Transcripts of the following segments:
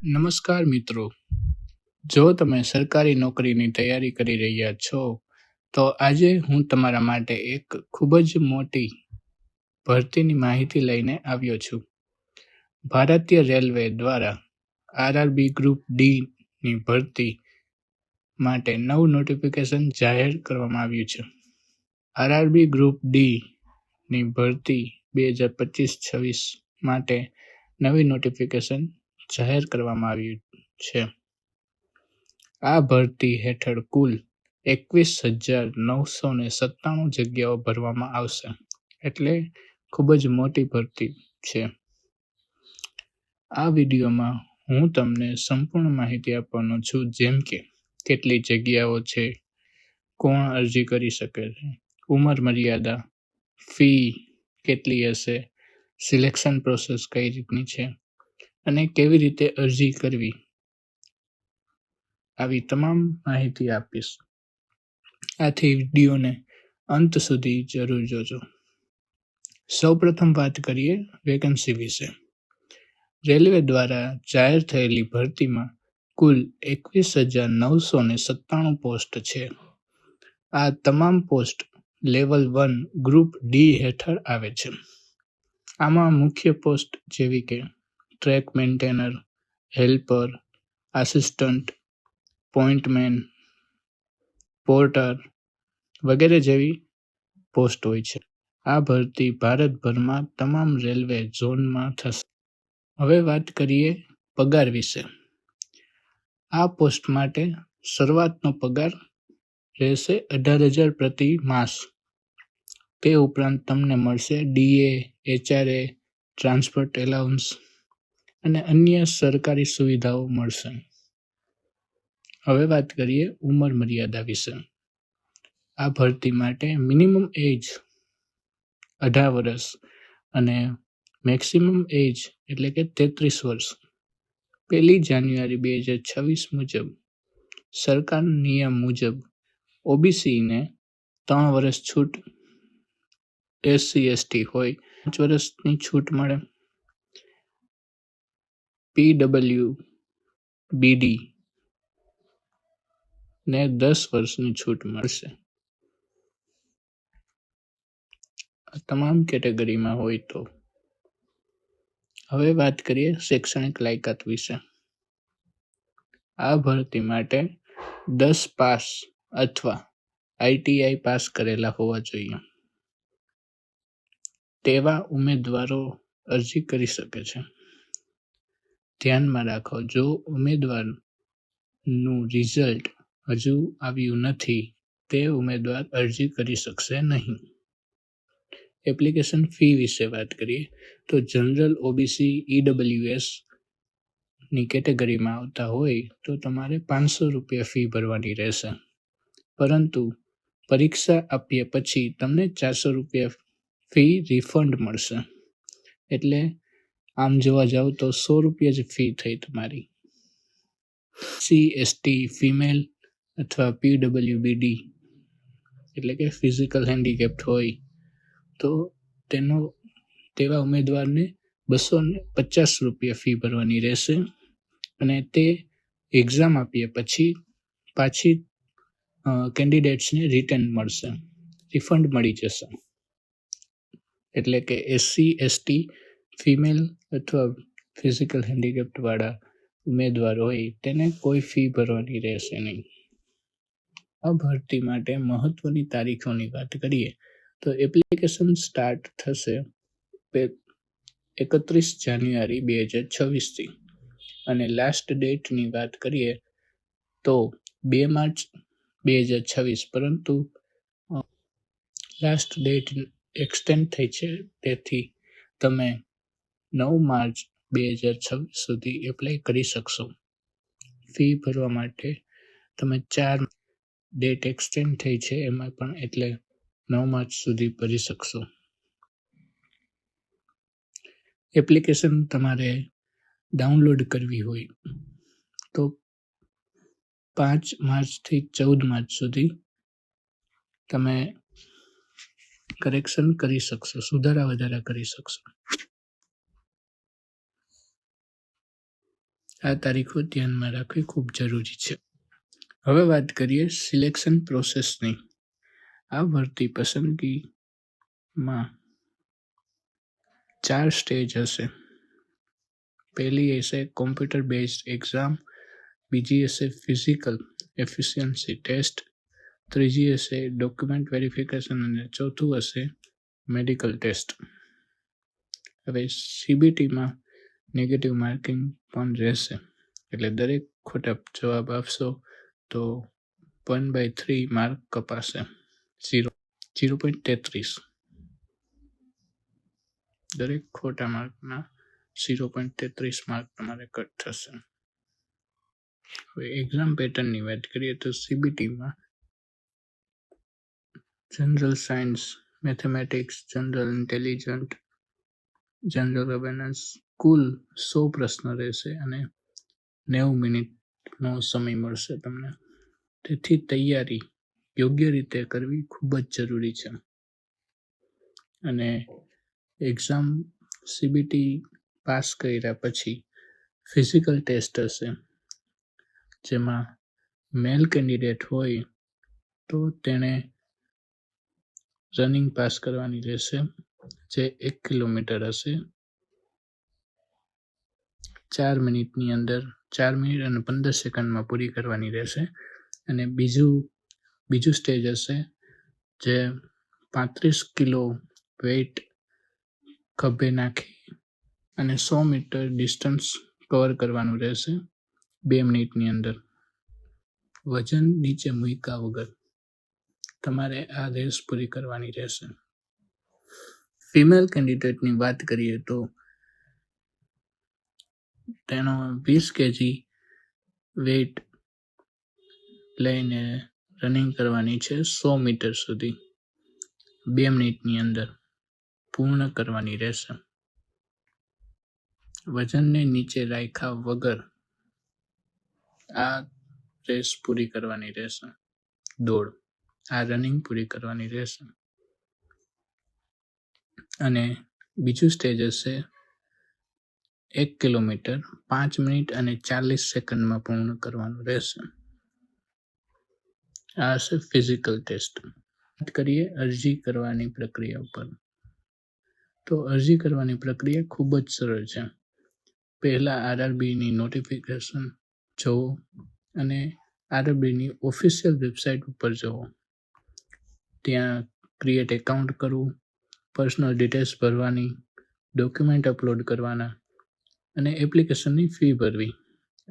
નમસ્કાર મિત્રો, જો તમે સરકારી નોકરીની તૈયારી કરી રહ્યા છો તો આજે હું તમારા માટે એક ખૂબ જ મોટી ભરતીની માહિતી લઈને આવ્યો છું. ભારતીય રેલવે દ્વારા આરઆરબી ગ્રુપ ડી ની ભરતી માટે નવું નોટિફિકેશન જાહેર કરવામાં આવ્યું છે. આરઆરબી ગ્રુપ ડી ની ભરતી 2025-26 માટે નવી નોટિફિકેશન જાહેર કરવામાં આવ્યું છે. આ ભરતી હેઠળ કુલ 21,997 જગ્યાઓ ભરવામાં આવશે, એટલે ખૂબ જ મોટી ભરતી છે. આ વિડીયોમાં હું તમને સંપૂર્ણ માહિતી આપવાનો છું, જેમ કે કેટલી જગ્યાઓ છે, કોણ અરજી કરી શકે છે, ઉંમર મર્યાદા, ફી કેટલી હશે, સિલેક્શન પ્રોસેસ કઈ રીતની છે અને કેવી રીતે અરજી કરવી, આવી તમામ માહિતી આપીશ. આથી વિડીયોને અંત સુધી જરૂર જોજો. સૌપ્રથમ વાત કરીએ વેકેન્સી વિશે. રેલવે દ્વારા જાહેર થયેલી ભરતીમાં કુલ 21,997 પોસ્ટ છે. આ તમામ પોસ્ટ લેવલ 1 ગ્રુપ ડી હેઠળ આવે છે. આમાં મુખ્ય પોસ્ટ જેવી કે track maintainer, helper, assistant, pointman, porter વગેરે જેવી પોસ્ટ હોય છે. આ ભરતી ભારતભરમાં તમામ રેલવે ઝોનમાં થશે. હવે વાત કરીએ પગાર વિશે. આ પોસ્ટ માટે શરૂઆતનો પગાર રહેશે 18,000 પ્રતિ માસ. તે ઉપરાંત તમને મળશે ડીએ, એચઆરએ, ટ્રાન્સપોર્ટ એલાઉન્સ અને અન્ય સરકારી સુવિધાઓ મળશે. હવે વાત કરીએ ઉંમર મર્યાદા વિશે. આ ભરતી માટે મિનિમમ એજ 18 વર્ષ અને મેક્સિમમ એજ એટલે કે 33 વર્ષ 1 જાન્યુઆરી 2026 મુજબ સરકારના નિયમ મુજબ ઓબીસીને 3 વર્ષ છૂટ, એસસી એસટી હોય 5 વર્ષની છૂટ મળે, પીડબ્લ્યુબીડી ને 10 વર્ષની છૂટ મળશે. તમામ કેટેગરીમાં હોય તો. હવે વાત કરીએ શૈક્ષણિક લાયકાત વિશે. આ ભરતી માટે 10 પાસ અથવા આઈટીઆઈ પાસ કરેલા હોવા જોઈએ તેવા ઉમેદવારો અરજી કરી શકે છે. ધ્યાનમાં રાખો, જો ઉમેદવારનું રિઝલ્ટ હજુ આવ્યું નથી તે ઉમેદવાર અરજી કરી શકશે નહીં. એપ્લિકેશન ફી વિશે વાત કરીએ તો જનરલ, ઓબીસી, ઈડબ્લ્યુએસ ની કેટેગરીમાં આવતા હોય તો તમારે 500 રૂપિયા ફી ભરવાની રહેશે, પરંતુ પરીક્ષા આપ્યા પછી તમને 400 રૂપિયા ફી રિફંડ મળશે. એટલે આમ જોવા જાવ તો 100 રૂપિયા જ ફી થઈ તમારી. એસટી, ફિમેલ અથવા પીડબ્લ્યુબીડી એટલે કે ફિઝિકલ હેન્ડીકેપ્ટ હોય તો તેવા ઉમેદવારને 250 રૂપિયા ફી ભરવાની રહેશે અને તે એક્ઝામ આપ્યા પછી પાછી કેન્ડિડેટ્સને રિટર્ન મળશે, રિફંડ મળી જશે. એટલે કે એસસી, એસટી, ફિમેલ અથવા ફિઝિકલ હેન્ડીકેપ્ટ વાળા ઉમેદવાર હોય તેને કોઈ ફી ભરવાની રહેશે નહીં. આ ભરતી માટે મહત્વની તારીખોની વાત કરીએ તો એપ્લિકેશન સ્ટાર્ટ થશે 31 જાન્યુઆરી 2026 થી અને લાસ્ટ ડેટની વાત કરીએ તો 2 માર્ચ 2026, પરંતુ લાસ્ટ ડેટ એક્સટેન્ડ થઈ છે, તેથી તમે 9 માર્ચ 2026 સુધી એપ્લાય કરી શકશો. ફી ભરવા માટે તમે 4 ડેટ એક્સટેન્ડ થઈ છે એમાં પણ, એટલે 9 માર્ચ સુધી ભરી શકશો. એપ્લિકેશન તમારે ડાઉનલોડ કરવી હોય તો 5 માર્ચથી 14 માર્ચ સુધી તમે કરેક્શન કરી શકશો, સુધારા વધારા કરી શકશો. આ તારીખો ધ્યાનમાં રાખવી ખૂબ જરૂરી છે. હવે વાત કરીએ સિલેક્શન પ્રોસેસની. આ ભરતી પસંદગીમાં 4 સ્ટેજ હશે. પહેલી હશે કોમ્પ્યુટર બેઝડ એક્ઝામ, બીજી હશે ફિઝિકલ એફિશિયન્સી ટેસ્ટ, ત્રીજી હશે ડોક્યુમેન્ટ વેરિફિકેશન અને ચોથું હશે મેડિકલ ટેસ્ટ. હવે સીબીટીમાં નેગેટિવ માર્કિંગ પણ રહેશે, એટલે દરેક ખોટા જવાબ આપશો તો 1/3 માર્ક કપાશે. 0.33 દરેક ખોટા માર્કના 0.33 માર્ક તમારે કટ થશે. હવે એક્ઝામ પેટર્નની વાત કરીએ તો સીબીટીમાં general science, mathematics, general intelligent, general awareness કુલ 100 પ્રશ્ન રહેશે અને 90 મિનિટનો સમય મળશે તમને. તેથી તૈયારી યોગ્ય રીતે કરવી ખૂબ જ જરૂરી છે. અને એક્ઝામ સીબીટી પાસ કર્યા પછી ફિઝિકલ ટેસ્ટ હશે, જેમાં મેલ કેન્ડિડેટ હોય તો તેણે રનિંગ પાસ કરવાની રહેશે, જે 1 કિલોમીટર હશે. 4 મિનિટની અંદર 4 મિનિટ અને 15 સેકન્ડમાં પૂરી કરવાની રહેશે. અને બીજું સ્ટેજ હશે, જે 35 કિલો વેઇટ ખભે નાખી અને 100 મીટર ડિસ્ટન્સ કવર કરવાનું રહેશે 2 મિનિટની અંદર. વજન નીચે મૂક્યા વગર તમારે આ રેસ પૂરી કરવાની રહેશે. ફિમેલ કેન્ડિડેટની વાત કરીએ તો તેનો 20 કેજી વેઇટ લઈને રનિંગ કરવાની છે 100 મીટર સુધી 2 મિનિટની અંદર પૂર્ણ કરવાની રહેશે. વજનને નીચે રાખ્યા વગર આ રેસ પૂરી કરવાની રહેશે. આ રનિંગ પૂરી કરવાની રહેશે. અને બીજું સ્ટેજ હશે 1 કિલોમીટર 5 મિનિટ અને 40 સેકન્ડમાં પૂર્ણ કરવાનું રહેશે. આ હશે ફિઝિકલ ટેસ્ટ. વાત કરીએ અરજી કરવાની પ્રક્રિયા ઉપર. તો અરજી કરવાની પ્રક્રિયા ખૂબ જ સરળ છે. પહેલા આરઆરબીની નોટિફિકેશન જોવો અને આરઆરબીની ઓફિશિયલ વેબસાઇટ ઉપર જવો. ત્યાં ક્રિએટ એકાઉન્ટ કરવું, પર્સનલ ડિટેલ્સ ભરવાની, ડોક્યુમેન્ટ અપલોડ કરવાના અને એપ્લિકેશનની ફી ભરવી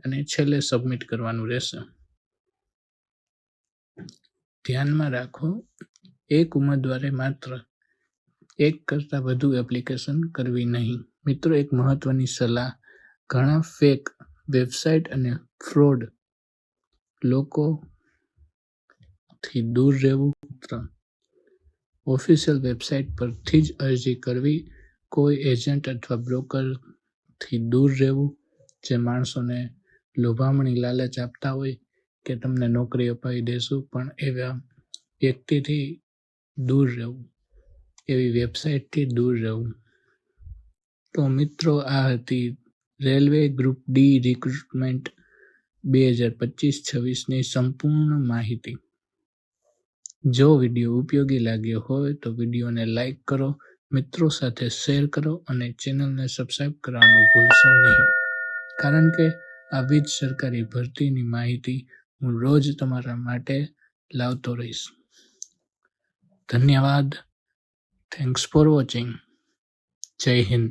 અને છેલ્લે સબમિટ કરવાનું રહેશે. ધ્યાનમાં રાખો, એક ઉમેદવારે માત્ર એક કરતાં વધુ એપ્લિકેશન કરવી નહીં. મિત્રો, એક મહત્વની સલાહ, ઘણા ફેક વેબસાઇટ અને ફ્રોડ લોકોથી દૂર રહેવું. ઓફિશિયલ વેબસાઇટ પરથી જ અરજી કરવી. કોઈ એજન્ટ અથવા બ્રોકરથી દૂર રહેવું, જે માણસોને લોભામણી લાલચ આપતા હોય કે તમને નોકરી અપાવી દેશું, પણ એવા વ્યક્તિથી દૂર રહેવું, એવી વેબસાઇટથી દૂર રહેવું. તો મિત્રો, આ હતી રેલવે ગ્રુપ ડી રિક્રુટમેન્ટ 2025-26ની સંપૂર્ણ માહિતી. જો વિડીયો ઉપયોગી લાગ્યો હોય તો વિડીયોને લાઈક કરો, મિત્રો સાથે શેર કરો અને ચેનલને સબસ્ક્રાઇબ કરવાનું ભૂલશો નહીં. કારણ કે આવી જ સરકારી ભરતીની માહિતી હું રોજ તમારા માટે લાવતો રહીશ. ધન્યવાદ. Thanks for watching. જય હિન્દ.